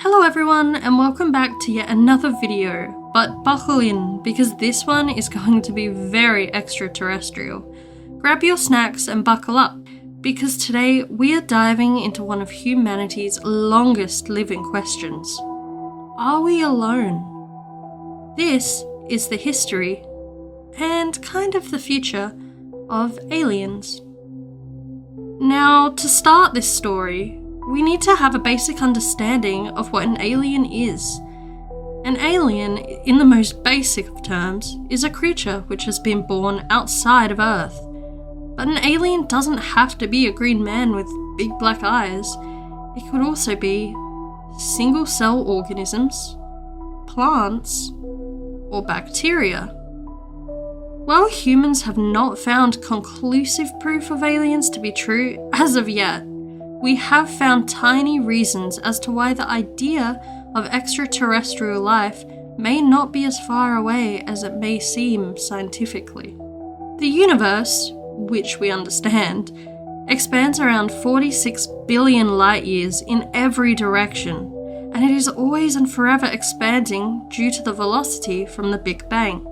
Hello everyone and welcome back to yet another video, but buckle in because this one is going to be very extraterrestrial. Grab your snacks and buckle up because today we are diving into one of humanity's longest living questions. Are we alone? This is the history and kind of the future of aliens. Now, to start this story, we need to have a basic understanding of what an alien is. An alien, in the most basic of terms, is a creature which has been born outside of Earth. But an alien doesn't have to be a green man with big black eyes. It could also be single-cell organisms, plants, or bacteria. While humans have not found conclusive proof of aliens to be true as of yet, we have found tiny reasons as to why the idea of extraterrestrial life may not be as far away as it may seem scientifically. The universe, which we understand, expands around 46 billion light years in every direction, and it is always and forever expanding due to the velocity from the Big Bang.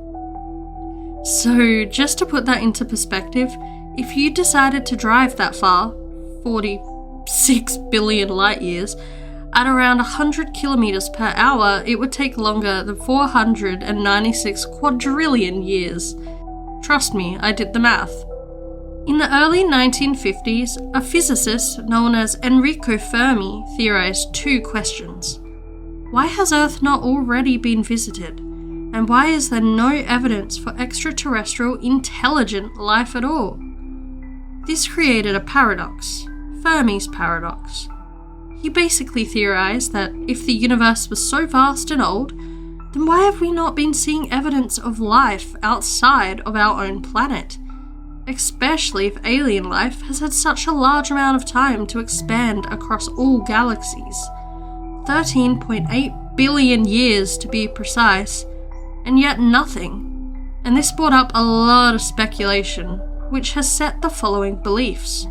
So, just to put that into perspective, if you decided to drive that far, 46 billion light years, at around 100 kilometers per hour, it would take longer than 496 quadrillion years. Trust me, I did the math. In the early 1950s, a physicist known as Enrico Fermi theorized two questions. Why has Earth not already been visited? And why is there no evidence for extraterrestrial intelligent life at all? This created a paradox, Fermi's paradox. He basically theorized that if the universe was so vast and old, then why have we not been seeing evidence of life outside of our own planet? Especially if alien life has had such a large amount of time to expand across all galaxies. 13.8 billion years to be precise, and yet nothing. And this brought up a lot of speculation, which has set the following beliefs.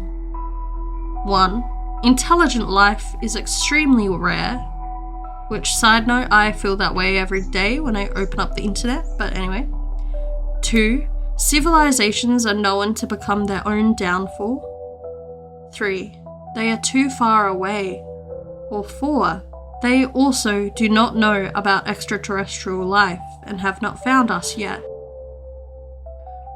1. Intelligent life is extremely rare, which, side note, I feel that way every day when I open up the internet, but anyway. 2. Civilizations are known to become their own downfall. 3. They are too far away. Or 4. They also do not know about extraterrestrial life and have not found us yet.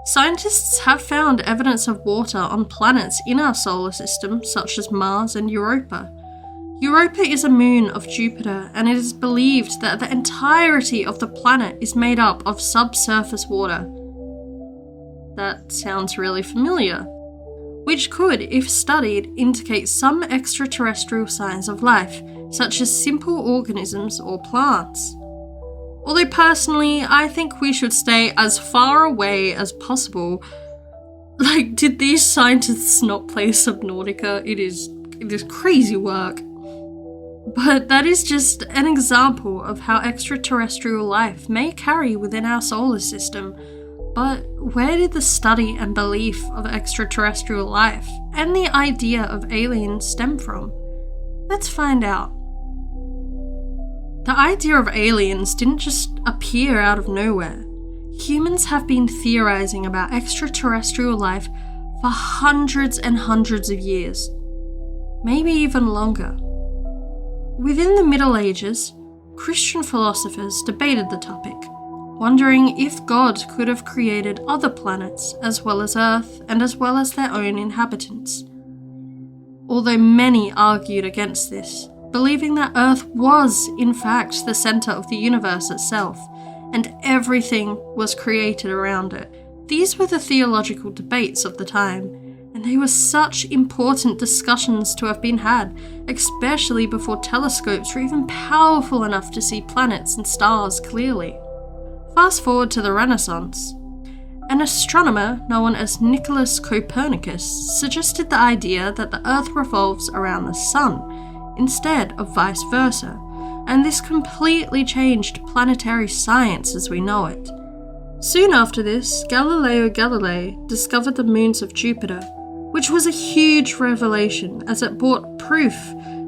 Scientists have found evidence of water on planets in our solar system, such as Mars and Europa. Europa is a moon of Jupiter, and it is believed that the entirety of the planet is made up of subsurface water. That sounds really familiar. Which could, if studied, indicate some extraterrestrial signs of life, such as simple organisms or plants. Although personally, I think we should stay as far away as possible. Like, did these scientists not play Subnautica? It is crazy work. But that is just an example of how extraterrestrial life may carry within our solar system. But where did the study and belief of extraterrestrial life and the idea of aliens stem from? Let's find out. The idea of aliens didn't just appear out of nowhere. Humans have been theorizing about extraterrestrial life for hundreds and hundreds of years, maybe even longer. Within the Middle Ages, Christian philosophers debated the topic, wondering if God could have created other planets as well as Earth and as well as their own inhabitants. Although many argued against this, believing that Earth was, in fact, the centre of the universe itself, and everything was created around it. These were the theological debates of the time, and they were such important discussions to have been had, especially before telescopes were even powerful enough to see planets and stars clearly. Fast forward to the Renaissance. An astronomer known as Nicholas Copernicus suggested the idea that the Earth revolves around the Sun, instead of vice versa, and this completely changed planetary science as we know it. Soon after this, Galileo Galilei discovered the moons of Jupiter, which was a huge revelation as it brought proof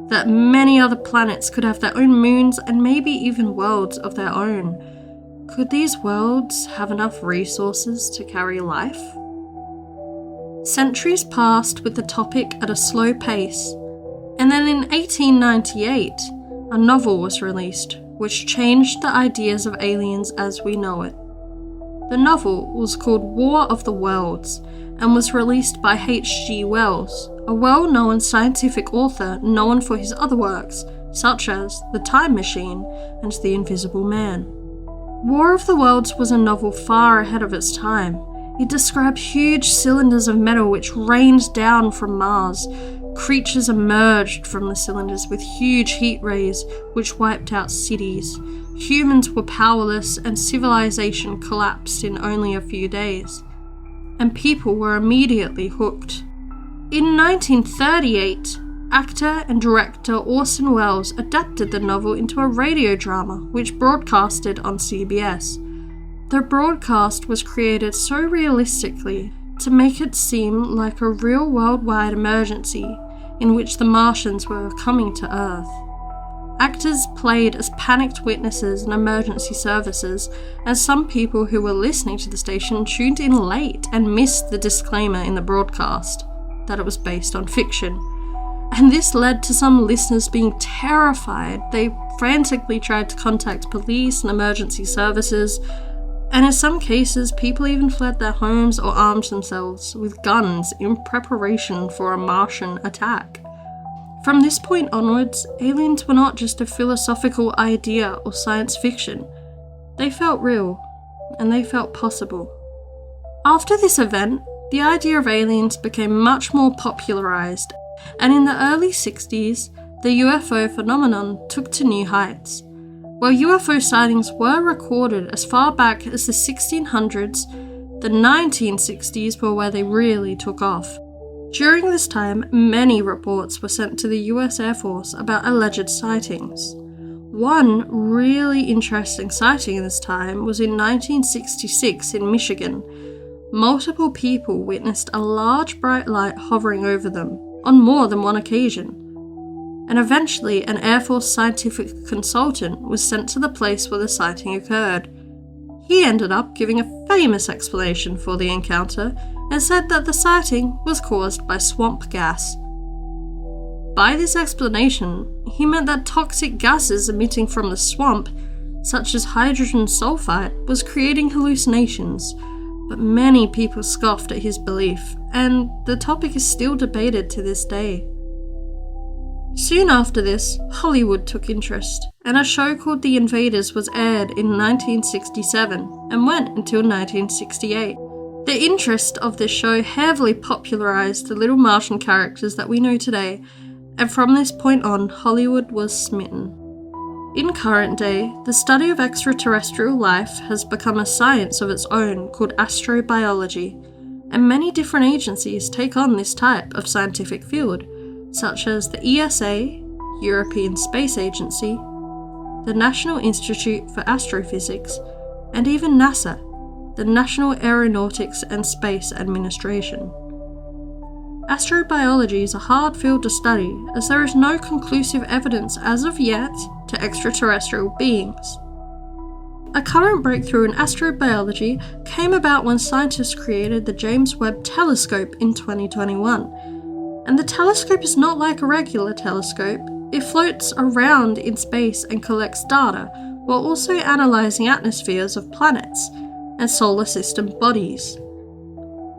that many other planets could have their own moons and maybe even worlds of their own. Could these worlds have enough resources to carry life? Centuries passed with the topic at a slow pace, and then in 1898, a novel was released, which changed the ideas of aliens as we know it. The novel was called War of the Worlds and was released by H.G. Wells, a well-known scientific author known for his other works, such as The Time Machine and The Invisible Man. War of the Worlds was a novel far ahead of its time. It described huge cylinders of metal which rained down from Mars. Creatures emerged from the cylinders with huge heat rays which wiped out cities. Humans were powerless and civilization collapsed in only a few days. And people were immediately hooked. In 1938, actor and director Orson Welles adapted the novel into a radio drama which broadcasted on CBS. The broadcast was created so realistically to make it seem like a real worldwide emergency in which the Martians were coming to Earth. Actors played as panicked witnesses in emergency services, and some people who were listening to the station tuned in late and missed the disclaimer in the broadcast that it was based on fiction. And this led to some listeners being terrified. They frantically tried to contact police and emergency services, and in some cases, people even fled their homes or armed themselves with guns in preparation for a Martian attack. From this point onwards, aliens were not just a philosophical idea or science fiction. They felt real, and they felt possible. After this event, the idea of aliens became much more popularized, and in the early 60s, the UFO phenomenon took to new heights. While UFO sightings were recorded as far back as the 1600s, the 1960s were where they really took off. During this time, many reports were sent to the US Air Force about alleged sightings. One really interesting sighting in this time was in 1966 in Michigan. Multiple people witnessed a large bright light hovering over them on more than one occasion. And eventually, an Air Force scientific consultant was sent to the place where the sighting occurred. He ended up giving a famous explanation for the encounter and said that the sighting was caused by swamp gas. By this explanation, he meant that toxic gases emitting from the swamp, such as hydrogen sulfide, was creating hallucinations, but many people scoffed at his belief, and the topic is still debated to this day. Soon after this, Hollywood took interest, and a show called The Invaders was aired in 1967 and went until 1968. The interest of this show heavily popularized the little Martian characters that we know today, and from this point on, Hollywood was smitten. In current day, the study of extraterrestrial life has become a science of its own called astrobiology, and many different agencies take on this type of scientific field, such as the ESA, European Space Agency, the National Institute for Astrophysics, and even NASA, the National Aeronautics and Space Administration. Astrobiology is a hard field to study as there is no conclusive evidence as of yet to extraterrestrial beings. A current breakthrough in astrobiology came about when scientists created the James Webb Telescope in 2021. And the telescope is not like a regular telescope. It floats around in space and collects data, while also analysing atmospheres of planets and solar system bodies.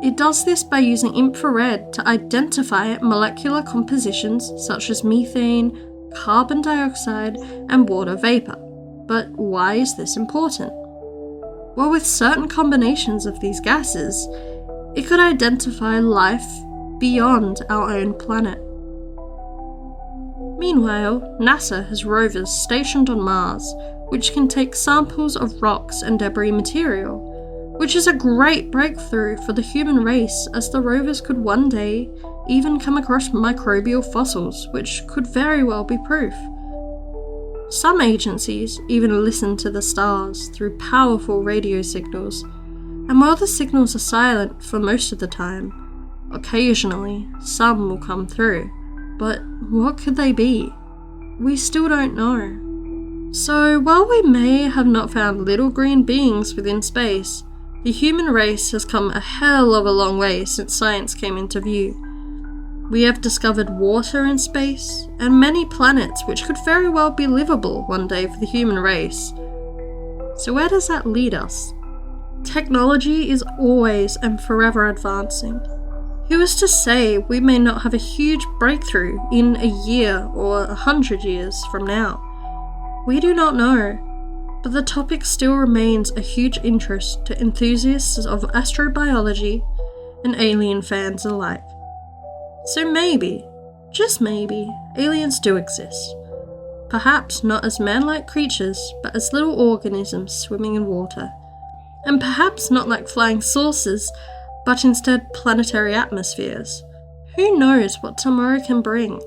It does this by using infrared to identify molecular compositions such as methane, carbon dioxide, and water vapour. But why is this important? Well, with certain combinations of these gases, it could identify life beyond our own planet. Meanwhile, NASA has rovers stationed on Mars, which can take samples of rocks and debris material, which is a great breakthrough for the human race, as the rovers could one day even come across microbial fossils, which could very well be proof. Some agencies even listen to the stars through powerful radio signals, and while the signals are silent for most of the time, occasionally some will come through, But what could they be? We still don't know. So while we may have not found little green beings within space, the human race has come a hell of a long way since science came into view. We have discovered water in space, and many planets which could very well be livable one day for the human race. So where does that lead us? Technology is always and forever advancing. Who is to say we may not have a huge breakthrough in a year or 100 years from now? We do not know, but the topic still remains a huge interest to enthusiasts of astrobiology and alien fans alike. So maybe, just maybe, aliens do exist. Perhaps not as man-like creatures, but as little organisms swimming in water. And perhaps not like flying saucers, but instead planetary atmospheres. Who knows what tomorrow can bring?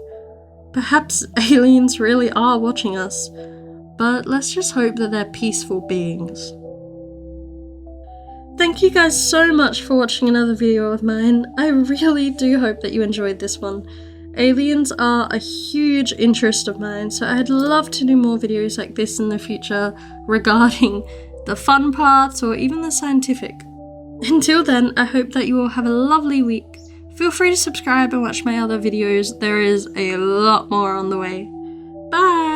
Perhaps aliens really are watching us, but let's just hope that they're peaceful beings. Thank you guys so much for watching another video of mine. I really do hope that you enjoyed this one. Aliens are a huge interest of mine, so I'd love to do more videos like this in the future regarding the fun parts or even the scientific. Until then, I hope that you all have a lovely week. Feel free to subscribe and watch my other videos. There is a lot more on the way. Bye!